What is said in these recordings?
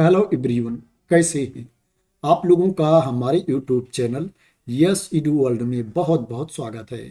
Hello everyone, कैसे हैं आप लोगों का हमारे यूट्यूब चैनल यस इडू वर्ल्ड में बहुत बहुत स्वागत है।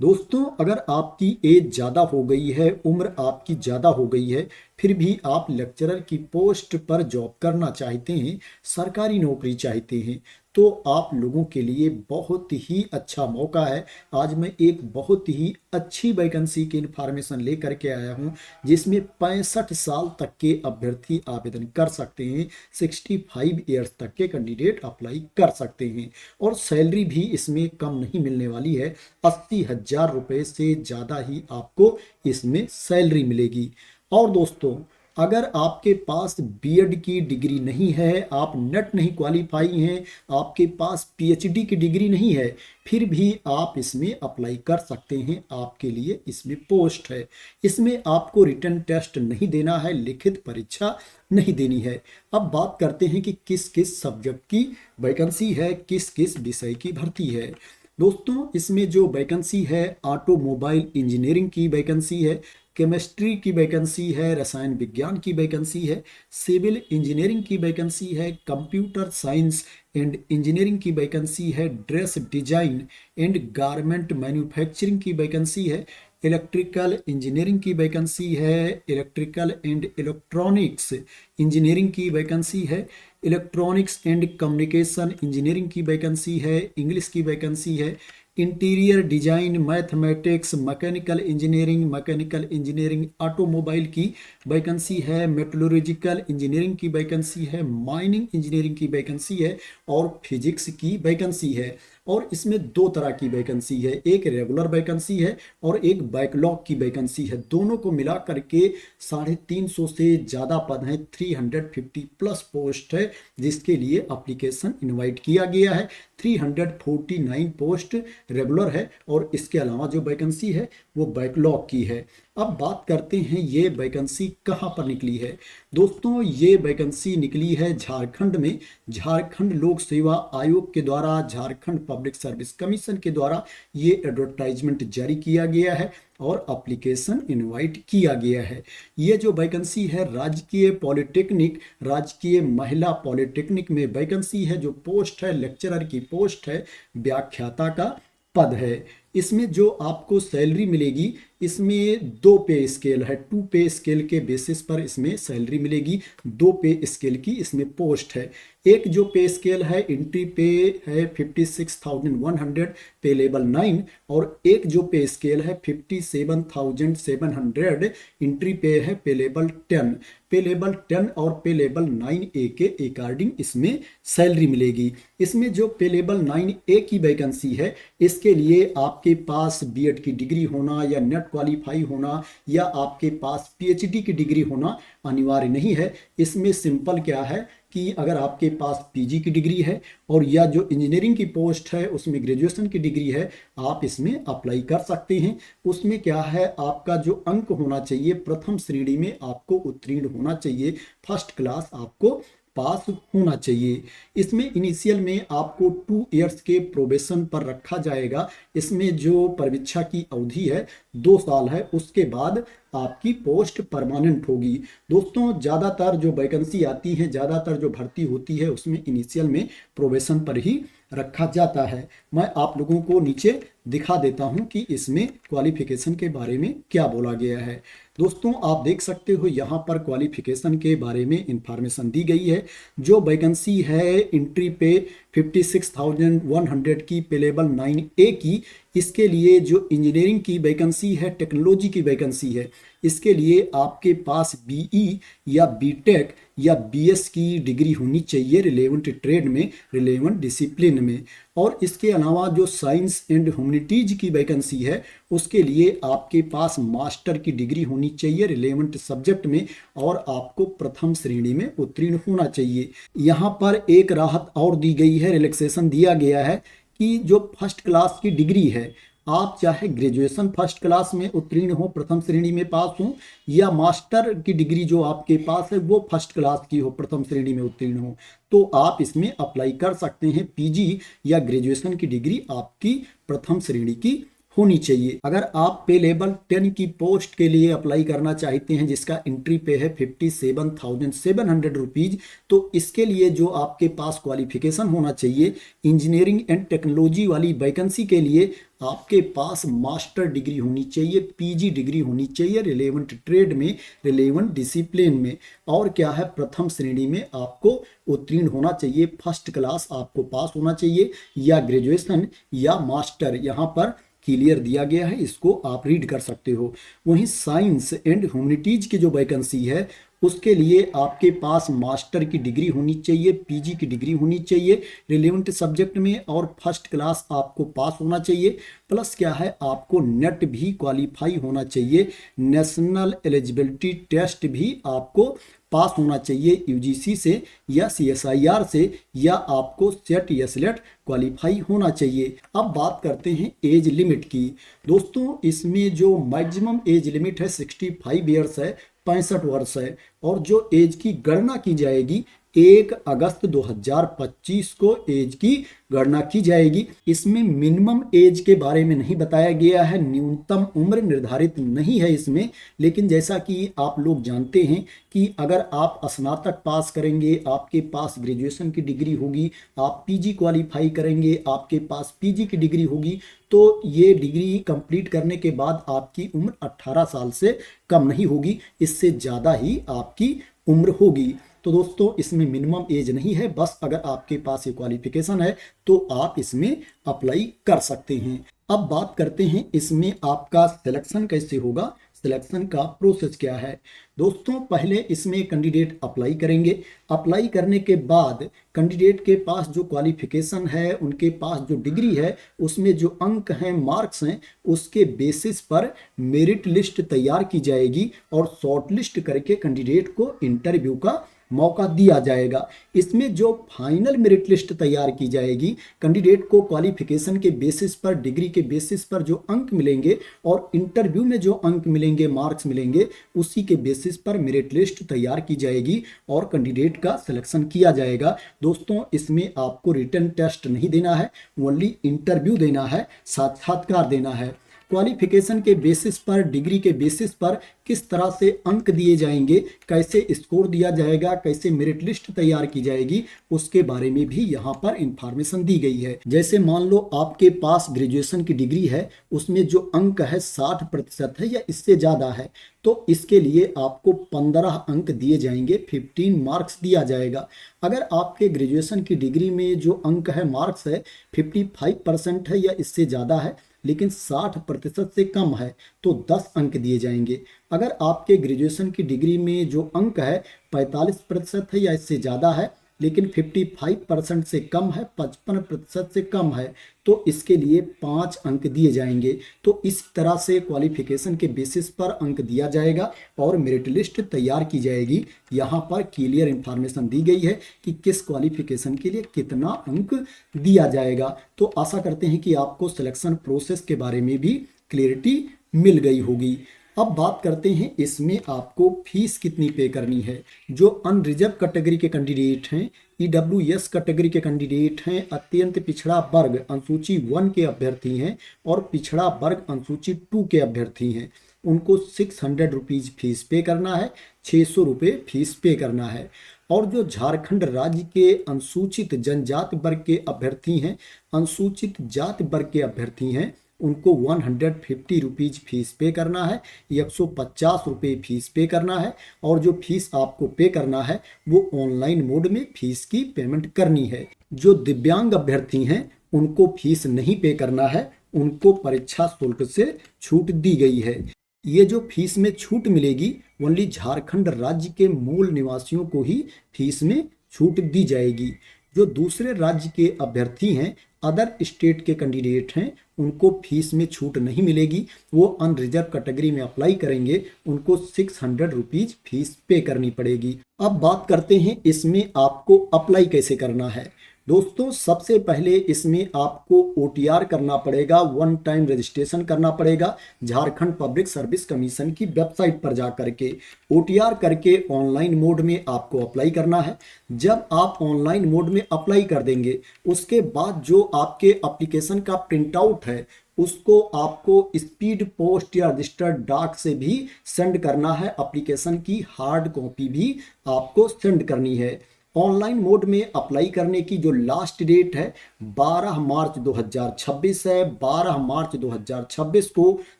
दोस्तों, अगर आपकी एज ज़्यादा हो गई है, उम्र आपकी ज़्यादा हो गई है, फिर भी आप लेक्चरर की पोस्ट पर जॉब करना चाहते हैं, सरकारी नौकरी चाहते हैं, तो आप लोगों के लिए बहुत ही अच्छा मौका है। आज मैं एक बहुत ही अच्छी वैकेंसी की इन्फॉर्मेशन लेकर के आया हूं, जिसमें 65 साल तक के अभ्यर्थी आवेदन कर सकते हैं। 65 ईयर्स तक के कैंडिडेट अप्लाई कर सकते हैं और सैलरी भी इसमें कम नहीं मिलने वाली है। 80,000 रुपये से ज़्यादा ही आपको इसमें सैलरी मिलेगी। और दोस्तों, अगर आपके पास बीएड की डिग्री नहीं है, आप नेट नहीं क्वालिफाई हैं, आपके पास पीएचडी की डिग्री नहीं है, फिर भी आप इसमें अप्लाई कर सकते हैं। आपके लिए इसमें पोस्ट है। इसमें आपको रिटन टेस्ट नहीं देना है, लिखित परीक्षा नहीं देनी है। अब बात करते हैं कि किस किस सब्जेक्ट की वैकेंसी है, किस किस विषय की भर्ती है। दोस्तों, इसमें जो वैकेंसी है, ऑटोमोबाइल इंजीनियरिंग की वैकेंसी है, केमिस्ट्री की वैकेंसी है, रसायन विज्ञान की वैकेंसी है, सिविल इंजीनियरिंग की वैकेंसी है, कंप्यूटर साइंस एंड इंजीनियरिंग की वैकेंसी है, dress design and garment manufacturing की वैकेंसी है, इलेक्ट्रिकल इंजीनियरिंग की वैकेंसी है, इलेक्ट्रिकल एंड इलेक्ट्रॉनिक्स इंजीनियरिंग की वैकेंसी है, इलेक्ट्रॉनिक्स एंड कम्युनिकेशन इंजीनियरिंग की वैकेंसी है, इंग्लिश की वैकेंसी है, interior design, mathematics, mechanical engineering automobile की वैकेंसी है, मेट्रोलॉजिकल इंजीनियरिंग की वैकेंसी है, माइनिंग इंजीनियरिंग की वैकेंसी है और फिजिक्स की वैकेंसी है। और इसमें दो तरह की वैकेंसी है, एक रेगुलर वैकेंसी है और एक बैकलॉग की वैकेंसी है। दोनों को मिला करके 350 से ज़्यादा पद हैं, 350 प्लस पोस्ट है, जिसके लिए अप्लीकेशन इनवाइट किया गया है। 349 पोस्ट रेगुलर है और इसके अलावा जो वैकेंसी है वो बैकलॉग की है। अब बात करते हैं ये वैकेंसी कहाँ पर निकली है। दोस्तों, ये वैकेंसी निकली है झारखंड में। झारखंड लोक सेवा आयोग के द्वारा, झारखंड पब्लिक सर्विस कमीशन के द्वारा ये एडवर्टाइजमेंट जारी किया गया है और एप्लीकेशन इनवाइट किया गया है। ये जो वैकेंसी है राजकीय पॉलिटेक्निक, राजकीय महिला पॉलिटेक्निक में वैकेंसी है। जो पोस्ट है लेक्चरर की पोस्ट है, व्याख्याता का पद है। इसमें जो आपको सैलरी मिलेगी, इसमें दो पे स्केल है, 2 पे स्केल के बेसिस पर इसमें सैलरी मिलेगी। 2 पे स्केल की इसमें पोस्ट है। एक जो पे स्केल है, एंट्री पे है 56,100 पे लेवल 9, और एक जो पे स्केल है 57,700 एंट्री पे है पे लेवल 10। पे लेवल 10 और पे लेवल 9A के अकॉर्डिंग इसमें सैलरी मिलेगी। इसमें जो पे लेवल 9A की वैकेंसी है, इसके लिए आपके पास बीएड की डिग्री होना या नेट क्वालिफाई होना या आपके पास पीएचडी की डिग्री होना अनिवार्य नहीं है। इसमें सिंपल क्या है कि अगर आपके पास पीजी की डिग्री है और या जो इंजीनियरिंग की पोस्ट है उसमें ग्रेजुएशन की डिग्री है, आप इसमें अप्लाई कर सकते हैं। उसमें क्या है, आपका जो अंक होना चाहिए, प्रथम श्रेणी में आपको उत्तीर्ण होना चाहिए, फर्स्ट क्लास आपको पास होना चाहिए। इसमें इनिशियल में आपको 2 इयर्स के प्रोबेशन पर रखा जाएगा। इसमें जो परीक्षा की अवधि है 2 साल है, उसके बाद आपकी पोस्ट परमानेंट होगी। दोस्तों, ज़्यादातर जो वैकेंसी आती है, ज़्यादातर जो भर्ती होती है, उसमें इनिशियल में प्रोबेशन पर ही रखा जाता है। मैं आप लोगों को नीचे दिखा देता हूं कि इसमें क्वालिफिकेशन के बारे में क्या बोला गया है। दोस्तों, आप देख सकते हो यहाँ पर क्वालिफिकेशन के बारे में इंफॉर्मेशन दी गई है। जो वैकेंसी है एंट्री पे 56,100 की पे लेवल 9A की, इसके लिए जो इंजीनियरिंग की वैकेंसी है, टेक्नोलॉजी की वैकेंसी है, इसके लिए आपके पास बीई या बीटेक या बीएस की डिग्री होनी चाहिए रिलेवेंट ट्रेड में, रिलेवेंट डिसिप्लिन में। और इसके अलावा जो साइंस एंड ह्यूमैनिटीज की वैकेंसी है, उसके लिए आपके पास मास्टर की डिग्री होनी चाहिए रिलेवेंट सब्जेक्ट में और आपको प्रथम श्रेणी में उत्तीर्ण होना चाहिए। यहाँ पर एक राहत और दी गई है, रिलैक्सेशन दिया गया है कि जो फर्स्ट क्लास की डिग्री है, आप चाहे ग्रेजुएशन फर्स्ट क्लास में उत्तीर्ण हो, प्रथम श्रेणी में पास हो, या मास्टर की डिग्री जो आपके पास है वो फर्स्ट क्लास की हो, प्रथम श्रेणी में उत्तीर्ण हो, तो आप इसमें अप्लाई कर सकते हैं। पीजी या ग्रेजुएशन की डिग्री आपकी प्रथम श्रेणी की होनी चाहिए। अगर आप पे लेवल 10 की पोस्ट के लिए अप्लाई करना चाहते हैं जिसका एंट्री पे है 57,700 रुपीज, तो इसके लिए जो आपके पास क्वालिफिकेशन होना चाहिए, इंजीनियरिंग एंड टेक्नोलॉजी वाली वैकेंसी के लिए आपके पास मास्टर डिग्री होनी चाहिए, पीजी डिग्री होनी चाहिए रिलेवेंट ट्रेड में, रिलेवेंट डिसिप्लिन में, और क्या है प्रथम श्रेणी में आपको उत्तीर्ण होना चाहिए, फर्स्ट क्लास आपको पास होना चाहिए, या ग्रेजुएशन या मास्टर यहाँ पर क्लियर दिया गया है, इसको आप रीड कर सकते हो। वहीं साइंस एंड ह्यूमैनिटीज की जो वैकेंसी है उसके लिए आपके पास मास्टर की डिग्री होनी चाहिए, पीजी की डिग्री होनी चाहिए रिलेवेंट सब्जेक्ट में, और फर्स्ट क्लास आपको पास होना चाहिए। प्लस क्या है, आपको नेट भी क्वालिफाई होना चाहिए, नेशनल एलिजिबिलिटी टेस्ट भी आपको पास होना चाहिए यूजीसी से या सीएसआईआर से, या आपको सेट या स्लेट क्वालिफाई होना चाहिए। अब बात करते हैं एज लिमिट की। दोस्तों इसमें जो मैक्सिमम एज लिमिट है 65 ईयर्स है, 65 वर्ष है, और जो एज की गणना की जाएगी 1 अगस्त 2025 को एज की गणना की जाएगी। इसमें मिनिमम एज के बारे में नहीं बताया गया है, न्यूनतम उम्र निर्धारित नहीं है इसमें, लेकिन जैसा कि आप लोग जानते हैं कि अगर आप स्नातक पास करेंगे, आपके पास ग्रेजुएशन की डिग्री होगी, आप पीजी क्वालिफाई करेंगे, आपके पास पीजी की डिग्री होगी, तो ये डिग्री कंप्लीट करने के बाद आपकी उम्र 18 साल से कम नहीं होगी, इससे ज़्यादा ही आपकी उम्र होगी। तो दोस्तों इसमें मिनिमम एज नहीं है, बस अगर आपके पास ये क्वालिफिकेशन है तो आप इसमें अप्लाई कर सकते हैं। अब बात करते हैं इसमें आपका सिलेक्शन कैसे होगा, सिलेक्शन का प्रोसेस क्या है। दोस्तों पहले इसमें कैंडिडेट अप्लाई करेंगे, अप्लाई करने के बाद कैंडिडेट के पास जो क्वालिफिकेशन है, उनके पास जो डिग्री है, उसमें जो अंक हैं, मार्क्स हैं, उसके बेसिस पर मेरिट लिस्ट तैयार की जाएगी और शॉर्ट लिस्ट करके कैंडिडेट को इंटरव्यू का मौका दिया जाएगा। इसमें जो फाइनल मेरिट लिस्ट तैयार की जाएगी, कैंडिडेट को क्वालिफिकेशन के बेसिस पर, डिग्री के बेसिस पर जो अंक मिलेंगे और इंटरव्यू में जो अंक मिलेंगे, मार्क्स मिलेंगे, उसी के बेसिस पर मेरिट लिस्ट तैयार की जाएगी और कैंडिडेट का सिलेक्शन किया जाएगा। दोस्तों इसमें आपको रिटन टेस्ट नहीं देना है, ओनली इंटरव्यू देना है, साक्षात्कार देना है। क्वालिफिकेशन के बेसिस पर, डिग्री के बेसिस पर किस तरह से अंक दिए जाएंगे, कैसे स्कोर दिया जाएगा, कैसे मेरिट लिस्ट तैयार की जाएगी, उसके बारे में भी यहाँ पर इंफॉर्मेशन दी गई है। जैसे मान लो आपके पास ग्रेजुएशन की डिग्री है, उसमें जो अंक है 60% है या इससे ज़्यादा है, तो इसके लिए आपको 15 अंक दिए जाएंगे, 15 मार्क्स दिया जाएगा। अगर आपके ग्रेजुएशन की डिग्री में जो अंक है, मार्क्स है 55% है या इससे ज़्यादा है, लेकिन 60% से कम है, तो 10 अंक दिए जाएंगे। अगर आपके ग्रेजुएशन की डिग्री में जो अंक है 45% है या इससे ज़्यादा है, लेकिन 55% से कम है, 55% से कम है, तो इसके लिए 5 अंक दिए जाएंगे। तो इस तरह से क्वालिफिकेशन के बेसिस पर अंक दिया जाएगा और मेरिट लिस्ट तैयार की जाएगी। यहाँ पर क्लियर इंफॉर्मेशन दी गई है कि किस क्वालिफिकेशन के लिए कितना अंक दिया जाएगा। तो आशा करते हैं कि आपको सिलेक्शन प्रोसेस के बारे में भी क्लियरिटी मिल गई होगी। अब बात करते हैं इसमें आपको फीस कितनी पे करनी है। जो अनरिजर्व कैटेगरी के कैंडिडेट हैं, ईडब्ल्यूएस कैटेगरी के कैंडिडेट हैं, अत्यंत पिछड़ा वर्ग अनुसूची 1 के अभ्यर्थी हैं और पिछड़ा वर्ग अनुसूची 2 के अभ्यर्थी हैं, उनको 600 रुपीज़ फीस पे करना है, 600 रुपये फीस पे करना है। और जो झारखंड राज्य के अनुसूचित जनजाति वर्ग के अभ्यर्थी हैं, अनुसूचित जाति वर्ग के अभ्यर्थी हैं, उनको 150 रुपीज़ फीस पे करना है, 150 रुपये फीस पे करना है। और जो फीस आपको पे करना है वो ऑनलाइन मोड में फीस की पेमेंट करनी है। जो दिव्यांग अभ्यर्थी हैं उनको फीस नहीं पे करना है, उनको परीक्षा शुल्क से छूट दी गई है। ये जो फीस में छूट मिलेगी ओनली झारखंड राज्य के मूल निवासियों को ही फीस में छूट दी जाएगी। जो दूसरे राज्य के अभ्यर्थी हैं, अदर स्टेट के कैंडिडेट हैं, उनको फीस में छूट नहीं मिलेगी। वो अनरिजर्व कैटेगरी में अप्लाई करेंगे, उनको 600 रुपीज़ फीस पे करनी पड़ेगी। अब बात करते हैं इसमें आपको अप्लाई कैसे करना है। दोस्तों सबसे पहले इसमें आपको OTR करना पड़ेगा, 1 टाइम रजिस्ट्रेशन करना पड़ेगा झारखंड पब्लिक सर्विस कमीशन की वेबसाइट पर जा करके। OTR करके ऑनलाइन मोड में आपको अप्लाई करना है। जब आप ऑनलाइन मोड में अप्लाई कर देंगे, उसके बाद जो आपके एप्लीकेशन का प्रिंट आउट है उसको आपको स्पीड पोस्ट या रजिस्टर्ड डाक से भी सेंड करना है। एप्लीकेशन की हार्ड कॉपी भी आपको सेंड करनी है। ऑनलाइन मोड में अप्लाई करने की जो लास्ट डेट है 12 मार्च 2026 है। 12 मार्च 2026 को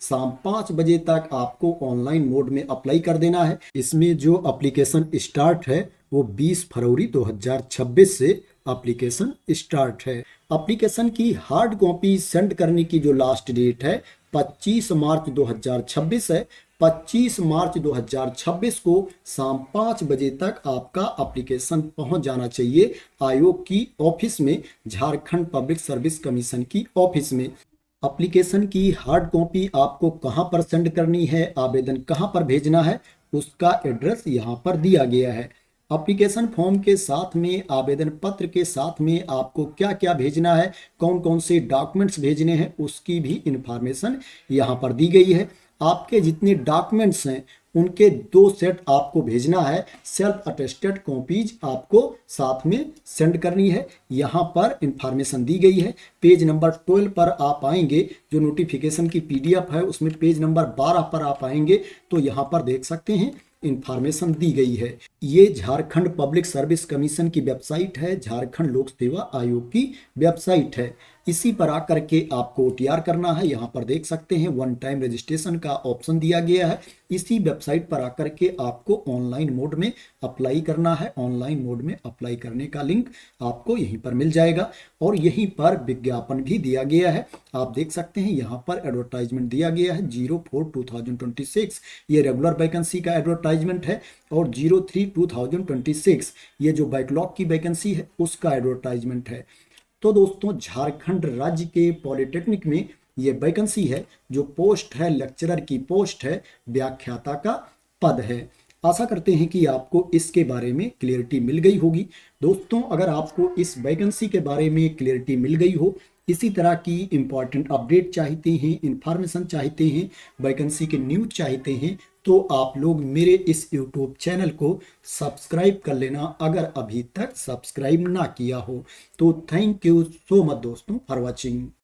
शाम 5 बजे तक आपको ऑनलाइन मोड में अप्लाई कर देना है। इसमें जो एप्लीकेशन स्टार्ट है वो 20 फरवरी 2026 से एप्लीकेशन स्टार्ट है। एप्लीकेशन की हार्ड कॉपी सेंड करने की जो लास्ट डेट है 25 मार्च 2026 है। 25 मार्च 2026 को शाम 5 बजे तक आपका एप्लीकेशन पहुंच जाना चाहिए आयोग की ऑफिस में, झारखंड पब्लिक सर्विस कमीशन की ऑफिस में। एप्लीकेशन की हार्ड कॉपी आपको कहां पर सेंड करनी है, आवेदन कहां पर भेजना है, उसका एड्रेस यहां पर दिया गया है। एप्लीकेशन फॉर्म के साथ में, आवेदन पत्र के साथ में आपको क्या क्या भेजना है, कौन कौन से डॉक्यूमेंट्स भेजने हैं, उसकी भी इंफॉर्मेशन यहाँ पर दी गई है। आपके जितने डॉक्यूमेंट्स हैं उनके 2 सेट आपको भेजना है। सेल्फ अटेस्टेड कॉपीज आपको साथ में सेंड करनी है। यहाँ पर इंफॉर्मेशन दी गई है। पेज नंबर 12 पर आप आएंगे, जो नोटिफिकेशन की PDF है उसमें पेज नंबर 12 पर आप आएंगे तो यहाँ पर देख सकते हैं इंफॉर्मेशन दी गई है। ये झारखंड पब्लिक सर्विस कमीशन की वेबसाइट है, झारखंड लोक सेवा आयोग की वेबसाइट है। इसी पर आकर के आपको OTR करना है। यहाँ पर देख सकते हैं 1 टाइम रजिस्ट्रेशन का ऑप्शन दिया गया है। इसी वेबसाइट पर आकर के आपको ऑनलाइन मोड में अप्लाई करना है। ऑनलाइन मोड में अप्लाई करने का लिंक आपको यहीं पर मिल जाएगा और यहीं पर विज्ञापन भी दिया गया है। आप देख सकते हैं यहाँ पर एडवर्टाइजमेंट दिया गया है 04/2026, ये रेगुलर वैकेंसी का एडवर्टाइजमेंट है, और 03/2026 ये जो बैकलॉग की वैकेंसी है उसका एडवर्टाइजमेंट है। तो दोस्तों, झारखंड राज्य के पॉलिटेक्निक में ये वैकेंसी है। जो पोस्ट है लेक्चरर की पोस्ट है, व्याख्याता का पद है। आशा करते हैं कि आपको इसके बारे में क्लियरिटी मिल गई होगी। दोस्तों, अगर आपको इस वैकेंसी के बारे में क्लियरिटी मिल गई हो, इसी तरह की इंपॉर्टेंट अपडेट चाहते हैं, इंफॉर्मेशन चाहते हैं, वैकेंसी के न्यूज चाहते हैं, तो आप लोग मेरे इस YouTube चैनल को सब्सक्राइब कर लेना अगर अभी तक सब्सक्राइब ना किया हो। तो थैंक यू सो मच दोस्तों फॉर वॉचिंग।